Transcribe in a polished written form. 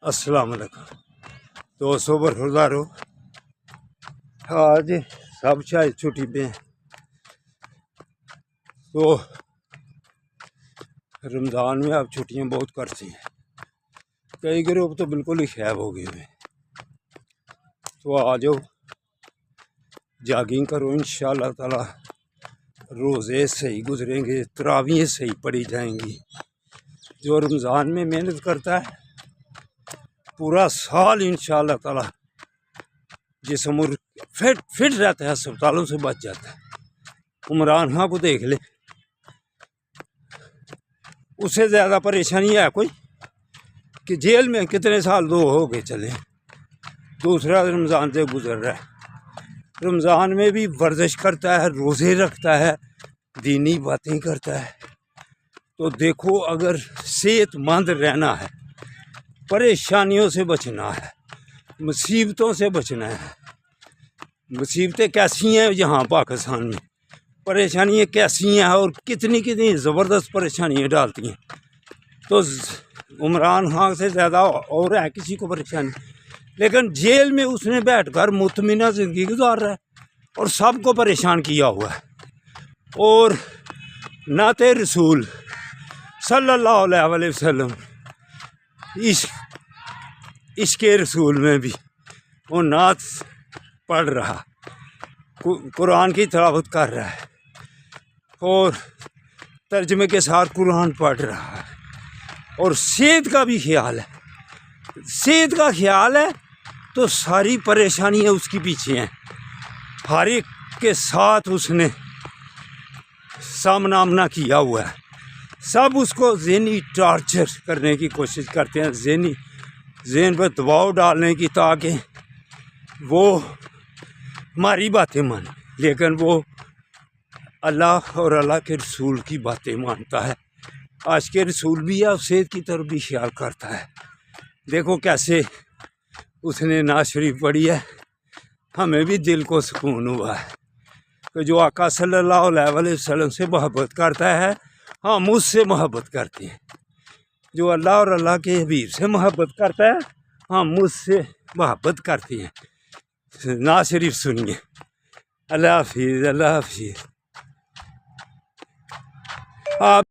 السلام علیکم دوستو برخوردارو، آج سب شاید چھٹی پہ ہیں تو رمضان میں اب چھٹیاں بہت کرتی ہیں، کئی گروپ تو بالکل ہی غائب ہو گئے ہیں۔ تو آ جاؤ جاگنگ کرو، انشاءاللہ تعالی روزے صحیح گزریں گے، تراویح صحیح پڑھی جائیں گی۔ جو رمضان میں محنت کرتا ہے پورا سال انشاءاللہ تعالی جسم فٹ رہتا ہے، ہسپتالوں سے بچ جاتا ہے۔ عمران خان کو دیکھ لے، اس سے زیادہ پریشانی ہے کوئی کہ جیل میں کتنے سال دو ہو گئے چلے، دوسرا رمضان سے گزر رہا ہے۔ رمضان میں بھی ورزش کرتا ہے، روزے رکھتا ہے، دینی باتیں کرتا ہے۔ تو دیکھو، اگر صحت مند رہنا ہے، پریشانیوں سے بچنا ہے، مصیبتوں سے بچنا ہے۔ مصیبتیں کیسی ہیں یہاں پاکستان میں، پریشانیاں کیسی ہیں اور کتنی زبردست پریشانیاں ڈالتی ہیں۔ تو عمران خان سے زیادہ اور ہے کسی کو پریشانی، لیکن جیل میں اس نے بیٹھ کر مطمئنہ زندگی گزار رہا ہے اور سب کو پریشان کیا ہوا ہے۔ اور نعت رسول صلی اللہ علیہ وسلم، عشق رسول میں بھی وہ نعت پڑھ رہا، قرآن کی تلاوت کر رہا ہے اور ترجمے کے ساتھ قرآن پڑھ رہا ہے، اور صحت کا بھی خیال ہے۔ صحت کا خیال ہے تو ساری پریشانیاں اس کی پیچھے ہیں۔ ہر ایک کے ساتھ اس نے سامنا کیا ہوا ہے، سب اس کو ذہنی ٹارچر کرنے کی کوشش کرتے ہیں، ذہن پر دباؤ ڈالنے کی، تاکہ وہ ہماری باتیں مانے، لیکن وہ اللہ اور اللہ کے رسول کی باتیں مانتا ہے۔ آج کے رسول بھی ہے، صحت کی طرف بھی خیال کرتا ہے۔ دیکھو کیسے اس نے نعت شریف پڑھی ہے، ہمیں بھی دل کو سکون ہوا ہے کہ جو آقا صلی اللہ علیہ وسلم سے محبت کرتا ہے، ہم اس سے محبت کرتے ہیں۔ جو اللہ اور اللہ کے حبیب سے محبت کرتا ہے، ہم اس سے محبت کرتے ہیں۔ نعت شریف سنیے۔ اللہ حافظ، اللہ حافظ۔ آپ